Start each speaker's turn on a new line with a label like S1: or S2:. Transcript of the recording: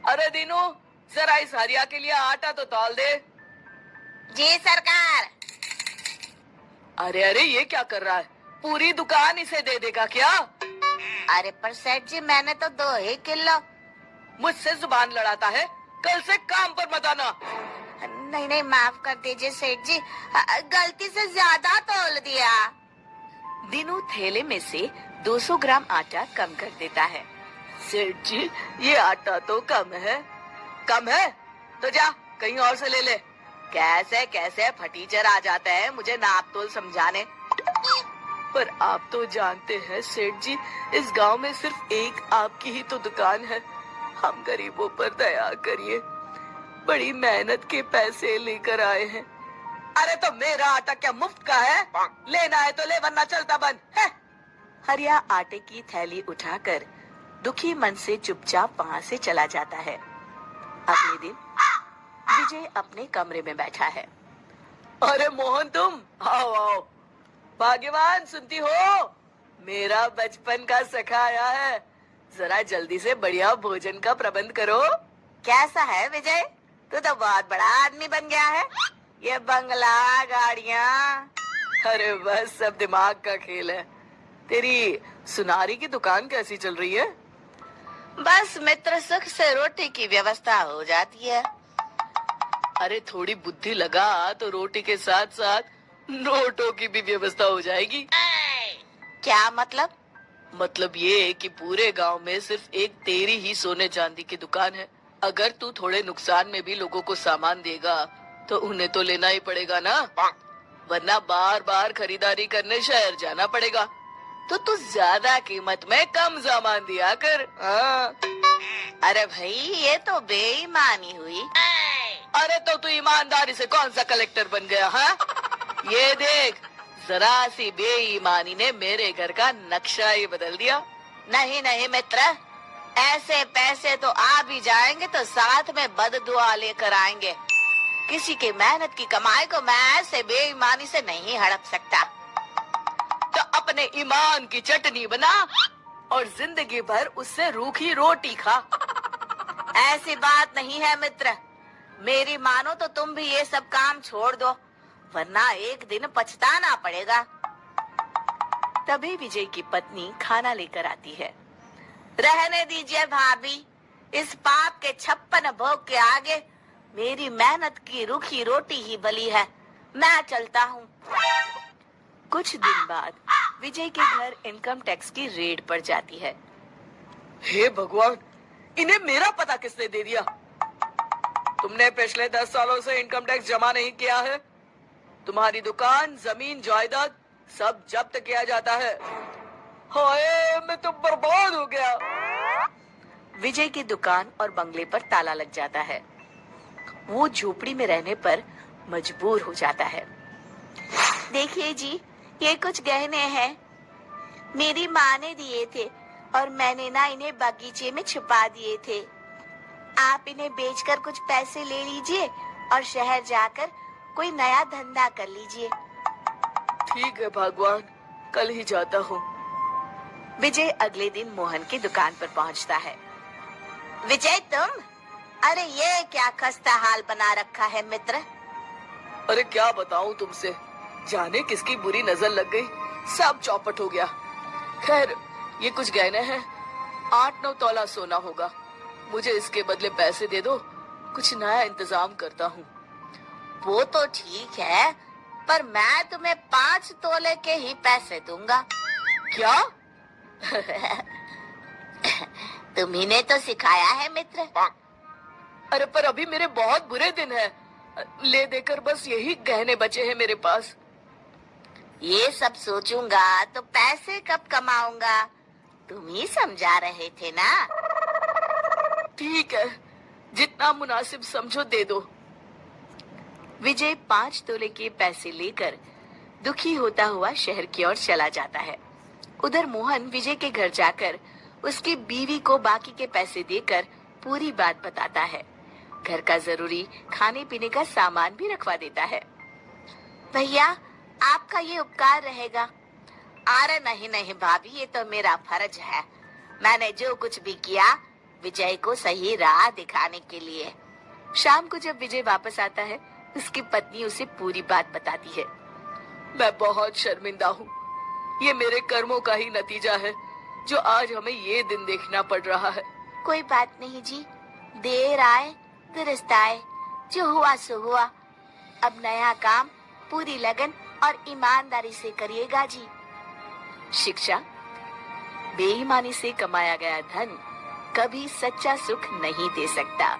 S1: अरे दीनू, जरा इस हरिया के लिए आटा तो तौल दे।
S2: जी सरकार।
S1: अरे अरे, ये क्या कर रहा है? पूरी दुकान इसे दे देगा क्या?
S2: अरे पर सेठ जी, मैंने तो 2 ही किलो।
S1: मुझसे जुबान लड़ाता है। कल से काम पर मत आना।
S2: नहीं नहीं, माफ कर दीजिए सेठ जी, गलती से ज्यादा तोल दिया।
S3: दीनू थैले में से 200 ग्राम आटा कम कर देता है।
S1: सेठ जी, ये आटा तो कम है। कम है तो जा कहीं और से ले ले। कैसे कैसे फटीचर आ जाते हैं मुझे नाप तोल समझाने। पर आप तो जानते हैं सेठ जी, इस गांव में सिर्फ एक आपकी ही तो दुकान है। हम गरीबों पर दया करिए। बड़ी मेहनत के पैसे लेकर आए हैं। अरे तो मेरा आटा क्या मुफ्त का है? लेना है तो ले, वरना चलता बंद है।
S3: हरिया आटे की थैली उठाकर दुखी मन से चुपचाप वहाँ से चला जाता है। अगले दिन विजय अपने कमरे में बैठा है।
S1: अरे मोहन, तुम आओ आओ। भाग्यवान, सुनती हो? मेरा बचपन का सखा आया है। जरा जल्दी से बढ़िया भोजन का प्रबंध करो।
S2: कैसा है विजय? तू तो बहुत बड़ा आदमी बन गया है। ये बंगला, गाड़ियाँ।
S1: अरे बस सब दिमाग का खेल है। तेरी सुनारी की दुकान कैसी चल रही है?
S2: बस मित्र, सुख से रोटी की व्यवस्था हो जाती है।
S1: अरे थोड़ी बुद्धि लगा तो रोटी के साथ साथ नोटों की भी व्यवस्था हो जाएगी।
S2: क्या मतलब?
S1: मतलब ये कि पूरे गांव में सिर्फ एक तेरी ही सोने चांदी की दुकान है। अगर तू थोड़े नुकसान में भी लोगों को सामान देगा तो उन्हें तो लेना ही पड़ेगा ना, वरना बार बार खरीदारी करने शहर जाना पड़ेगा। तो तू ज्यादा कीमत में कम सामान दिया कर।
S2: अरे भाई, ये तो बेईमानी हुई।
S1: अरे तो तू ईमानदारी से कौन सा कलेक्टर बन गया? हाँ, ये देख, जरा सी बेईमानी ने मेरे घर का नक्शा ही बदल दिया।
S2: नहीं नहीं मित्र, ऐसे पैसे तो आ भी जाएंगे तो साथ में बददुआ लेकर आएंगे। किसी की मेहनत की कमाई को मैं ऐसे बेईमानी से नहीं हड़प सकता।
S1: तो अपने ईमान की चटनी बना और जिंदगी भर उससे रूखी रोटी खा।
S2: ऐसी बात नहीं है मित्र, मेरी मानो तो तुम भी ये सब काम छोड़ दो, वरना एक दिन पछताना पड़ेगा।
S3: तभी विजय की पत्नी खाना लेकर आती है।
S2: रहने दीजिए भाभी, इस पाप के 56 भोग के आगे मेरी मेहनत की रूखी रोटी ही बली है। मैं चलता हूँ।
S3: कुछ दिन बाद विजय के घर इनकम टैक्स की रेड पड़ जाती है।
S1: हे भगवान, इन्हें मेरा पता किसने दे दिया? तुमने पिछले 10 सालों से इनकम टैक्स जमा नहीं किया है। तुम्हारी दुकान, जमीन, जायदाद सब जब्त किया जाता है। हाय, मैं तो बर्बाद हो गया।
S3: विजय की दुकान और बंगले पर ताला लग जाता है। वो झोपड़ी में रहने पर मजबूर हो जाता है।
S2: देखिए जी, ये कुछ गहने हैं। मेरी माँ ने दिए थे और मैंने ना इन्हें बगीचे में छुपा दिए थे। आप इन्हें बेचकर कुछ पैसे ले लीजिए और शहर जाकर कोई नया धंधा कर लीजिए।
S1: ठीक है भगवान, कल ही जाता हूँ।
S3: विजय अगले दिन मोहन की दुकान पर पहुंचता है।
S2: विजय, तुम? अरे ये क्या खस्ता हाल बना रखा है मित्र।
S1: अरे क्या बताऊं तुमसे, जाने किसकी बुरी नजर लग गई, सब चौपट हो गया। खैर, ये कुछ गहने हैं, 8-9 तोला सोना होगा। मुझे इसके बदले पैसे दे दो, कुछ नया इंतजाम करता हूँ।
S2: वो तो ठीक है, पर मैं तुम्हें 5 तोले के ही पैसे दूंगा।
S1: क्या?
S2: तुम्ही ने तो सिखाया है मित्र।
S1: अरे पर अभी मेरे बहुत बुरे दिन हैं। ले देकर बस यही गहने बचे हैं मेरे पास।
S2: ये सब सोचूंगा तो पैसे कब कमाऊंगा? तुम ही समझा रहे थे ना।
S1: ठीक है, जितना मुनासिब समझो दे दो।
S3: विजय 5 तोले के पैसे लेकर दुखी होता हुआ शहर की ओर चला जाता है। उधर मोहन विजय के घर जाकर उसकी बीवी को बाकी के पैसे देकर पूरी बात बताता है। घर का जरूरी खाने पीने का सामान भी रखवा देता है।
S2: भैया, आपका ये उपकार रहेगा। अरे नहीं नहीं भाभी, ये तो मेरा फर्ज है। मैंने जो कुछ भी किया विजय को सही राह दिखाने के लिए।
S3: शाम को जब विजय वापस आता है, उसकी पत्नी उसे पूरी बात बताती है। मैं बहुत शर्मिंदा हूँ। ये मेरे कर्मों का ही नतीजा है जो आज हमें ये दिन देखना पड़ रहा है।
S2: कोई बात नहीं जी, देर आए दुरुस्त आए, जो हुआ सो हुआ। अब नया काम पूरी लगन और ईमानदारी से करिएगा जी।
S3: शिक्षा: बेईमानी से कमाया गया धन कभी सच्चा सुख नहीं दे सकता।